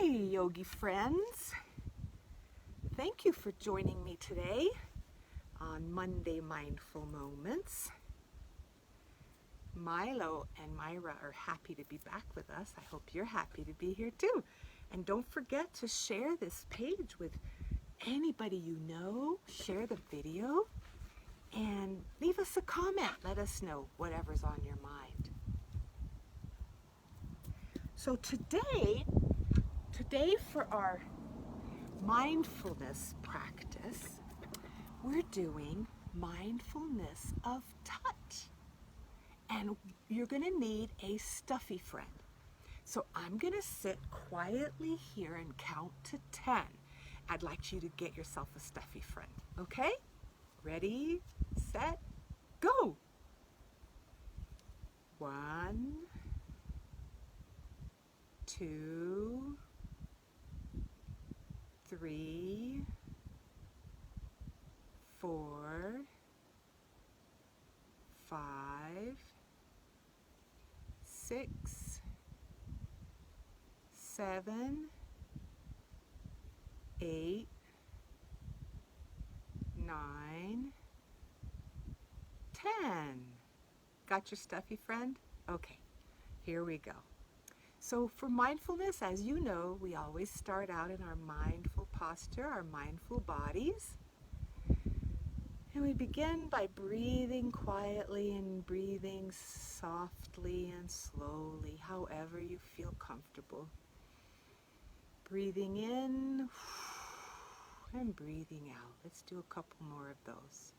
Hi, yogi friends. Thank you for joining me today on Monday Mindful Moments. Milo and Myra are happy to be back with us. I hope you're happy to be here too. And don't forget to share this page with anybody you know. Share the video and leave us a comment. Let us know whatever's on your mind. So today for our mindfulness practice, we're doing mindfulness of touch. And you're going to need a stuffy friend. So I'm going to sit quietly here and count to 10. I'd like you to get yourself a stuffy friend, okay? Ready, set, go! 1, 2, 3, 4, 5, 6, 7, 8, 9, 10. Got your stuffy friend? Okay, here we go. So for mindfulness, as you know, we always start out in our mindful posture, our mindful bodies. And we begin by breathing quietly and breathing softly and slowly, however you feel comfortable. Breathing in and breathing out. Let's do a couple more of those.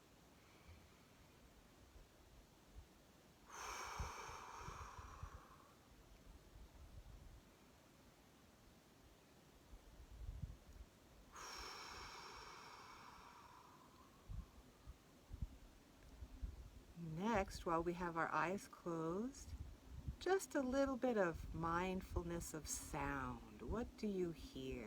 Next, while we have our eyes closed, just a little bit of mindfulness of sound. What do you hear?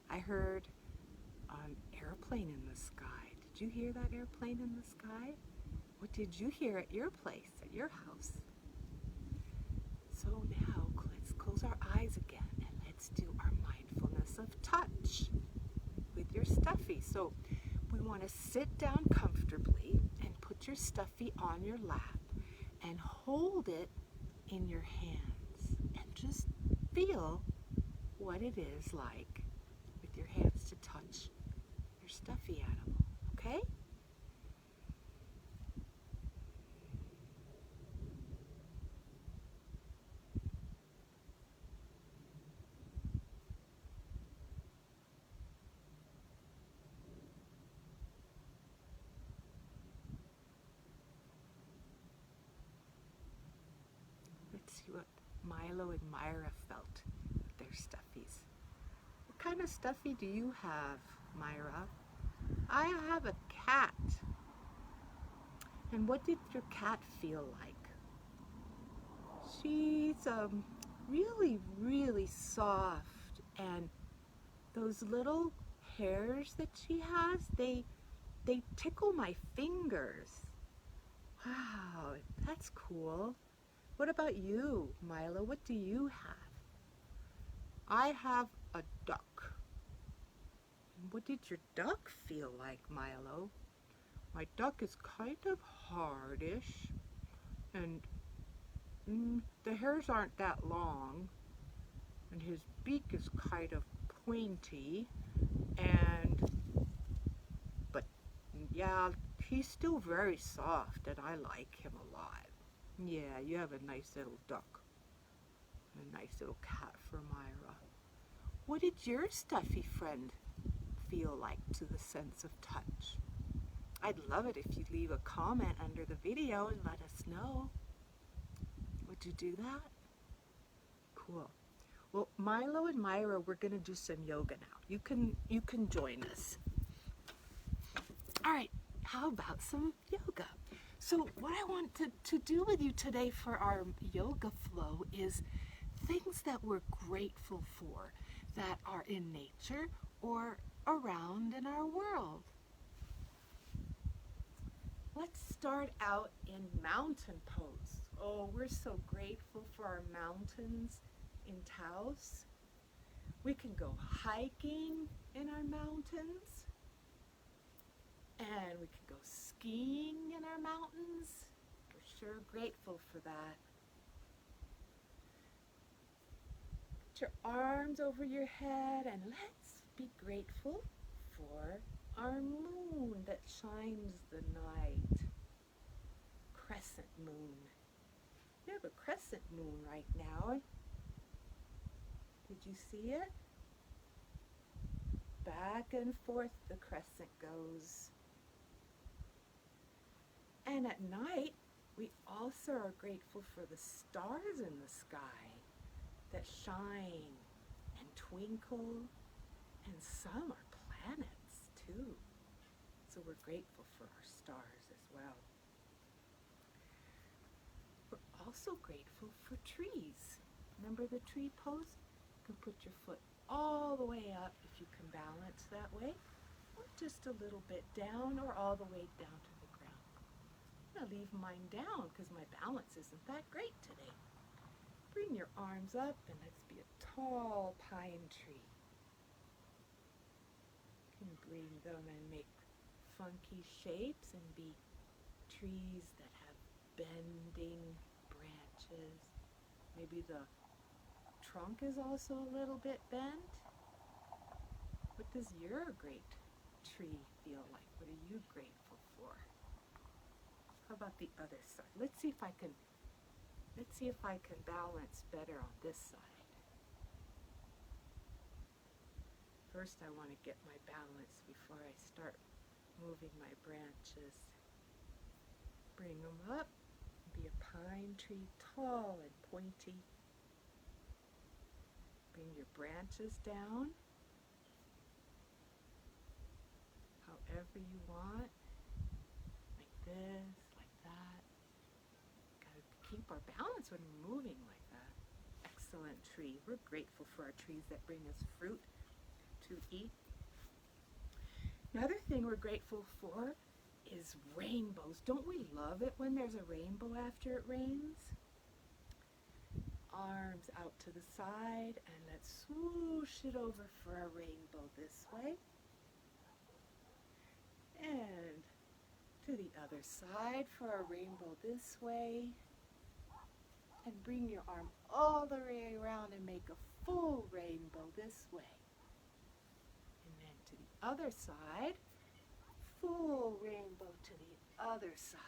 I heard an airplane in the sky. Did you hear that airplane in the sky? What did you hear at your place, at your house? So now let's close our eyes again and let's do our mindfulness of touch with your stuffy. So we want to sit down comfortably and put your stuffy on your lap and hold it in your hands and just feel what it is like with your hands to touch your stuffy animal, okay? Let's see what Milo and Myra felt with their stuffies. What kind of stuffy do you have, Myra? I have a cat. And what did your cat feel like? She's really, really soft, and those little hairs that she has, they tickle my fingers. Wow, that's cool. What about you, Milo? What do you have? I have a duck. What did your duck feel like, Milo? My duck is kind of hardish, and the hairs aren't that long, and his beak is kind of pointy, but yeah, he's still very soft, and I like him a lot. Yeah, you have a nice little duck, and a nice little cat for Myra. What did your stuffy friend feel like to the sense of touch? I'd love it if you'd leave a comment under the video and let us know. Would you do that? Cool. Well, Milo and Myra, we're going to do some yoga now. You can join us. All right, how about some yoga? So what I want to do with you today for our yoga flow is things that we're grateful for that are in nature or around in our world. Let's start out in mountain pose. Oh, we're so grateful for our mountains in Taos. We can go hiking in our mountains, and we can go skiing in our mountains. We're sure grateful for that. Put your arms over your head and let's be grateful for our moon that shines the night. Crescent moon. We have a crescent moon right now. Did you see it? Back and forth the crescent goes. And at night, we also are grateful for the stars in the sky that shine and twinkle, and some are planets too. So we're grateful for our stars as well. We're also grateful for trees. Remember the tree pose? You can put your foot all the way up if you can balance that way, or just a little bit down, or all the way down to the ground. I'm gonna leave mine down because my balance isn't that great today. Bring your arms up and let's be a tall pine tree. You can bring them and make funky shapes and be trees that have bending branches. Maybe the trunk is also a little bit bent. What does your great tree feel like? What are you grateful for? How about the other side? Let's see if I can balance better on this side. First, I want to get my balance before I start moving my branches. Bring them up. Be a pine tree, tall and pointy. Bring your branches down however you want, like this, like that. Gotta keep our balance when we're moving like that. Excellent tree. We're grateful for our trees that bring us fruit to eat. Another thing we're grateful for is rainbows. Don't we love it when there's a rainbow after it rains? Arms out to the side, and let's swoosh it over for a rainbow this way. And to the other side for a rainbow this way. And bring your arm all the way around and make a full rainbow this way. And then to the other side, full rainbow to the other side.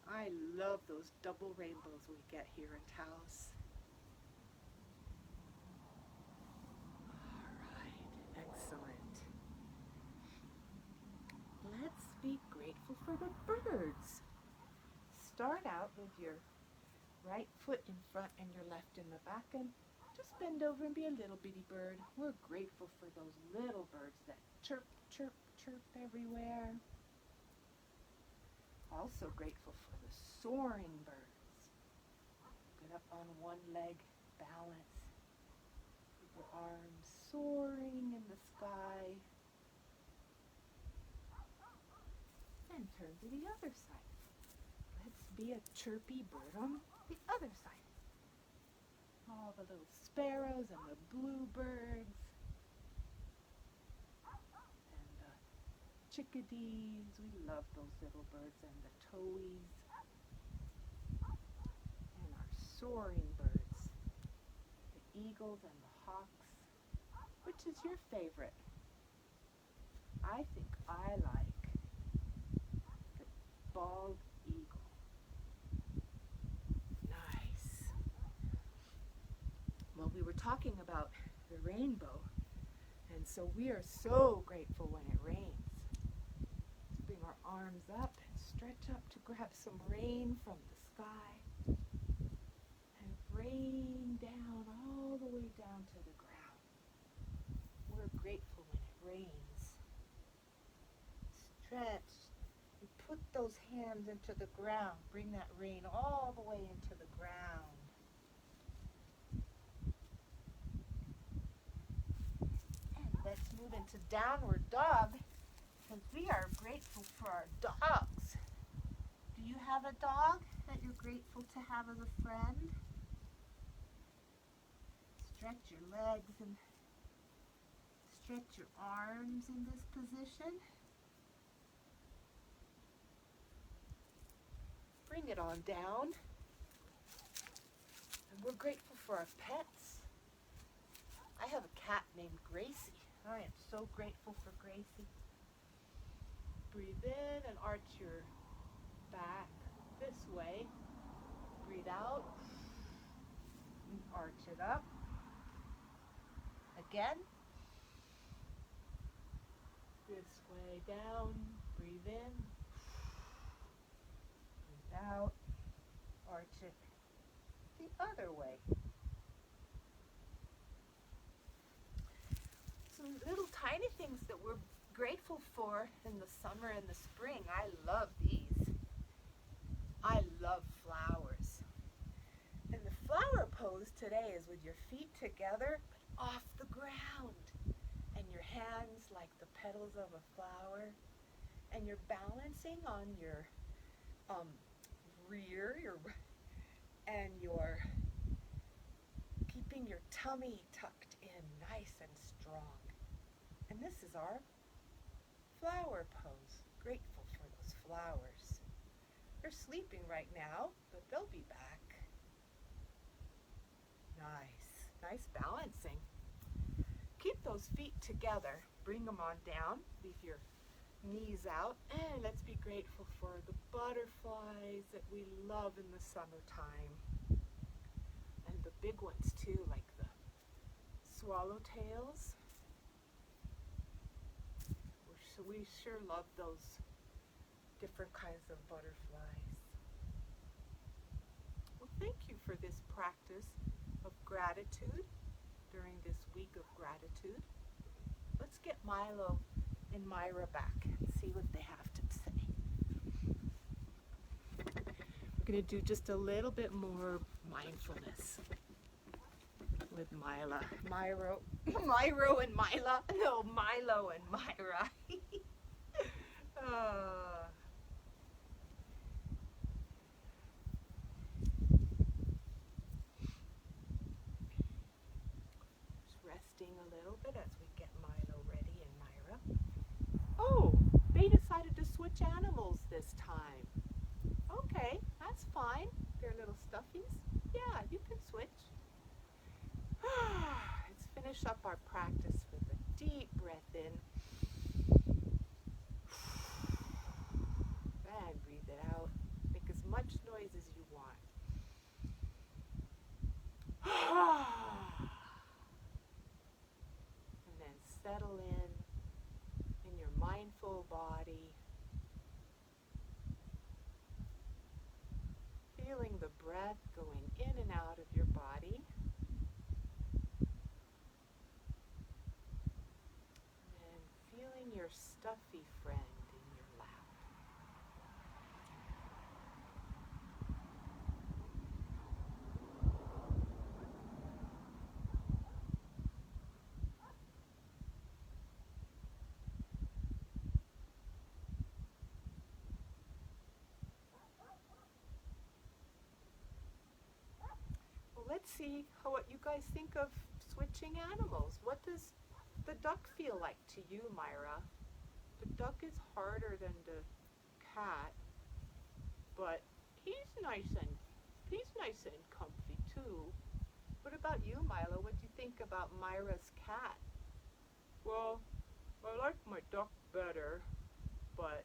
I love those double rainbows we get here in Taos. All right, excellent. Let's be grateful for the birds. Start out with your right foot in front and your left in the back, and just bend over and be a little bitty bird. We're grateful for those little birds that chirp, chirp, chirp everywhere. Also grateful for the soaring birds. Get up on one leg, balance. Keep your arms soaring in the sky. And turn to the other side. Let's be a chirpy bird on the other side. All the little sparrows and the bluebirds and the chickadees. We love those little birds, and the towies and our soaring birds, the eagles and the hawks. Which is your favorite? I think I like the bald eagle. Nice. Well, we were talking about the rainbow, and so we are so grateful when it rains. Let's bring our arms up and stretch up to grab some rain from the sky, and rain down all the way down to the ground. We're grateful when it rains. Stretch. And put those hands into the ground. Bring that rain all the way into the ground. move into downward dog because we are grateful for our dogs. Do you have a dog that you're grateful to have as a friend? Stretch your legs and stretch your arms in this position. Bring it on down. And we're grateful for our pets. I have a cat named Gracie. I am so grateful for Gracie. Breathe in and arch your back this way. Breathe out and arch it up. Again. This way down. Breathe in. Breathe out. Arch it the other way. Some little tiny things that we're grateful for in the summer and the spring. I love these. I love flowers. And the flower pose today is with your feet together but off the ground and your hands like the petals of a flower, and you're balancing on your rear, and you're keeping your tummy tucked in nice and strong. And this is our flower pose. Grateful for those flowers. They're sleeping right now, but they'll be back. Nice. Nice balancing. Keep those feet together. Bring them on down. Leave your knees out. And let's be grateful for the butterflies that we love in the summertime. And the big ones too, like the swallowtails. So we sure love those different kinds of butterflies. Well, thank you for this practice of gratitude during this week of gratitude. Let's get Milo and Myra back and see what they have to say. We're going to do just a little bit more mindfulness with Milo and Myra. No, Milo and Myra. Just resting a little bit as we get Milo ready and Myra. Oh, they decided to switch animals this time. Okay, that's fine. They're little stuffies. Yeah, you can switch. Let's finish up our practice with a deep breath in. And breathe it out. Make as much noise as you want. And then settle in your mindful body. Feeling the breath going in and out of your body. And feeling your stuffy friend in your lap. Let's see what you guys think of switching animals. What does the duck feel like to you, Myra? The duck is harder than the cat, but he's nice and comfy too. What about you, Milo? What do you think about Myra's cat? Well, I like my duck better, but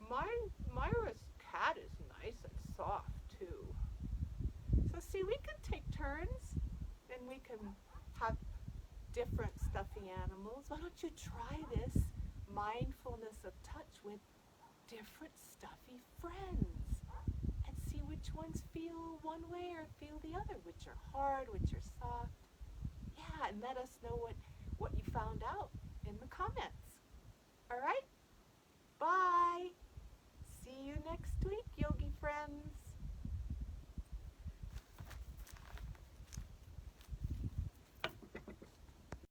Myra's cat is nice and soft too. So see, we can take turns and we can have different stuffy animals. Why don't you try this mindfulness of touch with different stuffy friends and see which ones feel one way or feel the other, which are hard, which are soft. Yeah, and let us know what you found out in the comments. All right? Bye. See you next week, yogi friends.